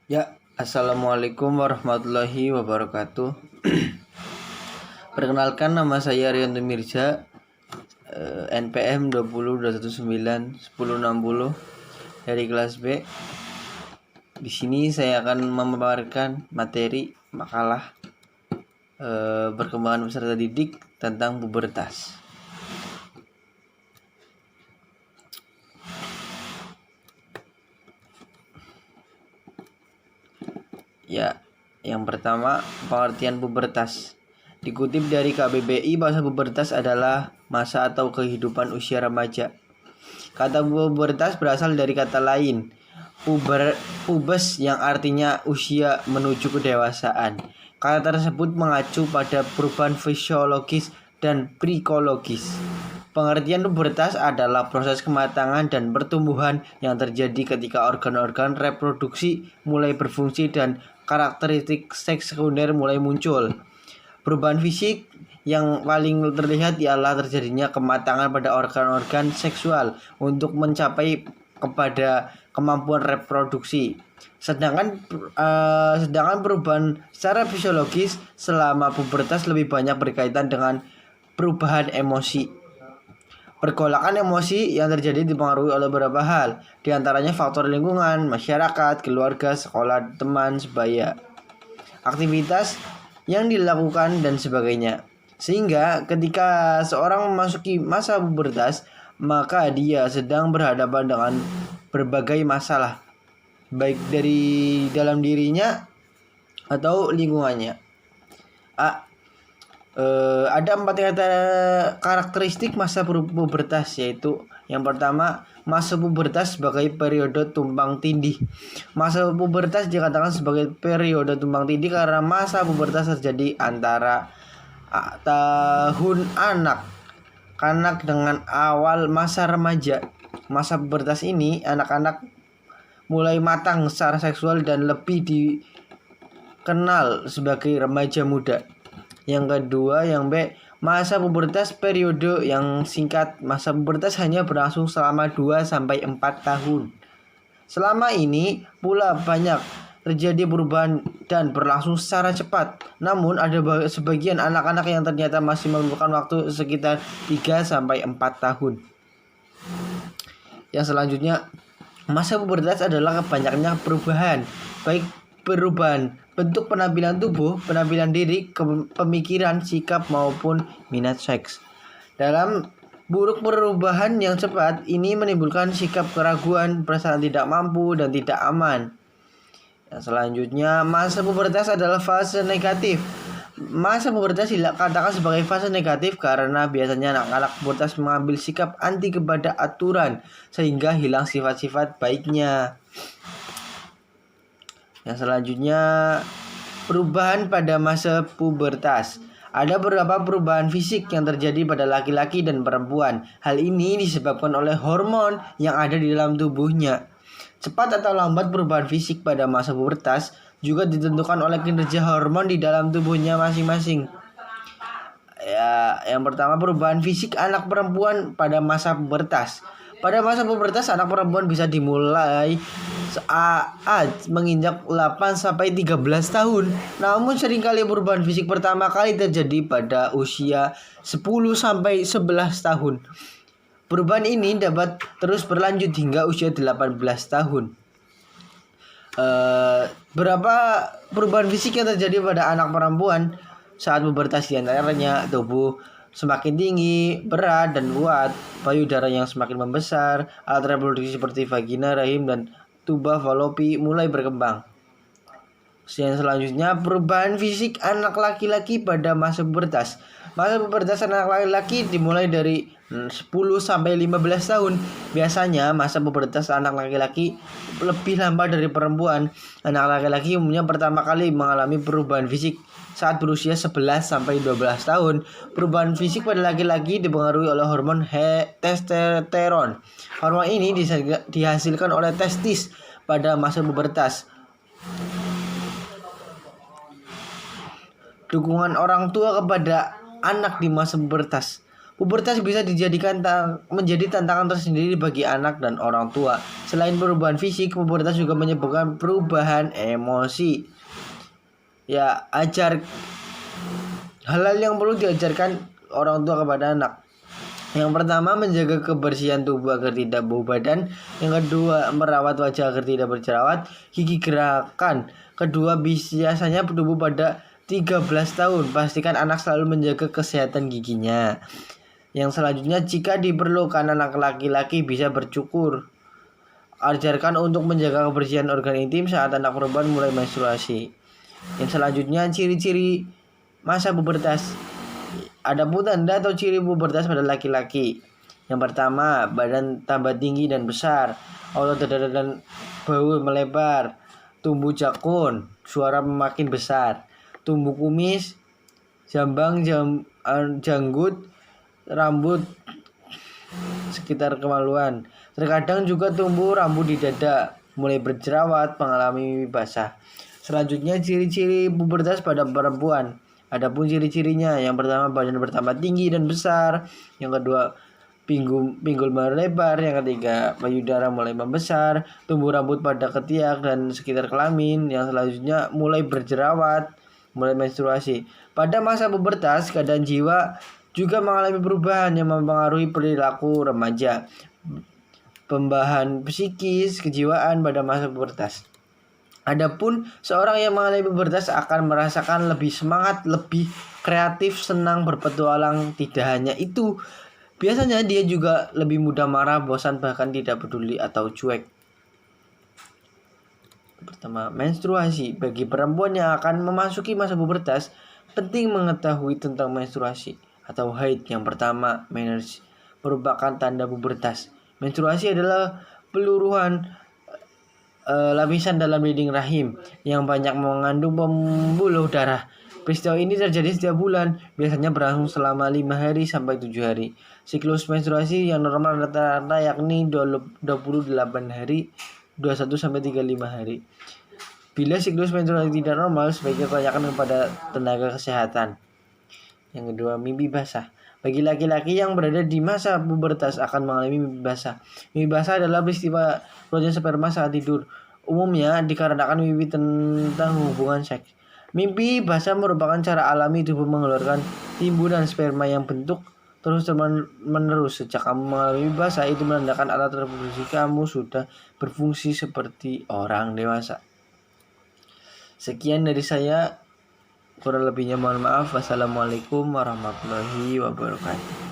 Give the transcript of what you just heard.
Ya, assalamualaikum warahmatullahi wabarakatuh. Perkenalkan, nama saya Rianto Mirza, NPM 20219160 dari kelas B. Di sini saya akan memaparkan materi makalah perkembangan peserta didik tentang pubertas. Ya, yang pertama, pengertian pubertas. Dikutip dari KBBI, masa pubertas adalah masa atau kehidupan usia remaja. Kata pubertas berasal dari kata lain, pubes, yang artinya usia menuju kedewasaan. Kata tersebut mengacu pada perubahan fisiologis dan psikologis. Pengertian pubertas adalah proses kematangan dan pertumbuhan yang terjadi ketika organ-organ reproduksi mulai berfungsi dan karakteristik seks sekunder mulai muncul. Perubahan fisik yang paling terlihat ialah terjadinya kematangan pada organ-organ seksual untuk mencapai kepada kemampuan reproduksi. Sedangkan perubahan secara fisiologis selama pubertas lebih banyak berkaitan dengan perubahan emosi. Pergolakan emosi yang terjadi dipengaruhi oleh beberapa hal, diantaranya faktor lingkungan, masyarakat, keluarga, sekolah, teman, sebaya, aktivitas yang dilakukan, dan sebagainya. Sehingga ketika seorang memasuki masa pubertas, maka dia sedang berhadapan dengan berbagai masalah, baik dari dalam dirinya atau lingkungannya. Ada 4 karakteristik masa pubertas, yaitu yang pertama, masa pubertas sebagai periode tumpang tindih. Masa pubertas dikatakan sebagai periode tumpang tindih karena masa pubertas terjadi antara tahun kanak dengan awal masa remaja. Masa pubertas ini anak-anak mulai matang secara seksual dan lebih dikenal sebagai remaja muda. Yang kedua, yang B, masa pubertas periode yang singkat. Masa pubertas hanya berlangsung selama 2-4 tahun. Selama ini pula banyak terjadi perubahan dan berlangsung secara cepat. Namun ada sebagian anak-anak yang ternyata masih memerlukan waktu sekitar 3-4 tahun. Yang selanjutnya, masa pubertas adalah banyaknya perubahan, baik perubahan bentuk penampilan tubuh, penampilan diri, pemikiran, sikap, maupun minat seks. Dalam buruk perubahan yang cepat ini menimbulkan sikap keraguan, perasaan tidak mampu, dan tidak aman. Yang selanjutnya, masa pubertas adalah fase negatif. Masa pubertas dikatakan sebagai fase negatif karena biasanya anak-anak pubertas mengambil sikap anti kepada aturan sehingga hilang sifat-sifat baiknya. Yang selanjutnya, perubahan pada masa pubertas. Ada beberapa perubahan fisik yang terjadi pada laki-laki dan perempuan. Hal ini disebabkan oleh hormon yang ada di dalam tubuhnya. Cepat atau lambat perubahan fisik pada masa pubertas juga ditentukan oleh kinerja hormon di dalam tubuhnya masing-masing. Ya, yang pertama, perubahan fisik anak perempuan pada masa pubertas. Pada masa pubertas, anak perempuan bisa dimulai saat menginjak 8-13 tahun. Namun seringkali perubahan fisik pertama kali terjadi pada usia 10-11 tahun. Perubahan ini dapat terus berlanjut hingga usia 18 tahun. Berapa perubahan fisik yang terjadi pada anak perempuan saat pubertas, diantaranya tubuh semakin tinggi, berat, dan kuat, payudara yang semakin membesar, alat reproduksi seperti vagina, rahim, dan tuba falopi mulai berkembang. Yang selanjutnya, perubahan fisik anak laki-laki pada masa pubertas. Masa pubertas anak laki-laki dimulai dari 10-15 tahun. Biasanya masa pubertas anak laki-laki lebih lambat dari perempuan. Anak laki-laki umumnya pertama kali mengalami perubahan fisik saat berusia 11-12 tahun. Perubahan fisik pada laki-laki dipengaruhi oleh hormon testosteron. Hormon ini dihasilkan oleh testis pada masa pubertas. Dukungan orang tua kepada anak di masa pubertas. Pubertas bisa dijadikan menjadi tantangan tersendiri bagi anak dan orang tua. Selain perubahan fisik, pubertas juga menyebabkan perubahan emosi. Ya, hal-hal yang perlu diajarkan orang tua kepada anak. Yang pertama, menjaga kebersihan tubuh agar tidak bau badan. Yang kedua, merawat wajah agar tidak berjerawat. Gigi gerakan. Kedua, biasanya tubuh pada 13 tahun. Pastikan anak selalu menjaga kesehatan giginya. Yang selanjutnya, jika diperlukan anak laki-laki bisa bercukur. Ajarkan untuk menjaga kebersihan organ intim saat anak perempuan mulai menstruasi. Yang selanjutnya, ciri-ciri masa pubertas. Ada pun tanda atau ciri pubertas pada laki-laki. Yang pertama, badan tambah tinggi dan besar, otot dada dan bahu melebar, tumbuh jakun, suara makin besar, tumbuh kumis, janggut, rambut sekitar kemaluan. Terkadang juga tumbuh rambut di dada, mulai berjerawat, mengalami mimpi basah. Selanjutnya, ciri-ciri pubertas pada perempuan. Adapun ciri-cirinya, yang pertama badan bertambah tinggi dan besar, yang kedua pinggul melebar, yang ketiga payudara mulai membesar, tumbuh rambut pada ketiak dan sekitar kelamin, yang selanjutnya mulai berjerawat, mulai menstruasi. Pada masa pubertas, keadaan jiwa juga mengalami perubahan yang mempengaruhi perilaku remaja, pembahan psikis, kejiwaan pada masa pubertas. Adapun seorang yang mengalami pubertas akan merasakan lebih semangat, lebih kreatif, senang berpetualang. Tidak hanya itu, biasanya dia juga lebih mudah marah, bosan, bahkan tidak peduli atau cuek. Pertama, menstruasi. Bagi perempuan yang akan memasuki masa pubertas, penting mengetahui tentang menstruasi atau haid. Yang pertama, menarche merupakan tanda pubertas. Menstruasi adalah peluruhan lapisan dalam dinding rahim yang banyak mengandung pembuluh darah. Peristiwa ini terjadi setiap bulan, biasanya berlangsung selama 5 hari sampai 7 hari. Siklus menstruasi yang normal rata-rata yakni 28 hari, 21 sampai 35 hari. Bila siklus menstruasi tidak normal, sebaiknya tanyakan kepada tenaga kesehatan. Yang kedua, mimpi basah. Bagi laki-laki yang berada di masa pubertas akan mengalami mimpi basah. Mimpi basah adalah peristiwa keluarnya sperma saat tidur. Umumnya dikarenakan mimpi tentang hubungan seks. Mimpi basah merupakan cara alami tubuh mengeluarkan timbunan sperma yang bentuk terus-menerus. Sejak kamu mengalami mimpi basah, itu menandakan alat reproduksi kamu sudah berfungsi seperti orang dewasa. Sekian dari saya. Kurang lebihnya mohon maaf. Wassalamualaikum warahmatullahi wabarakatuh.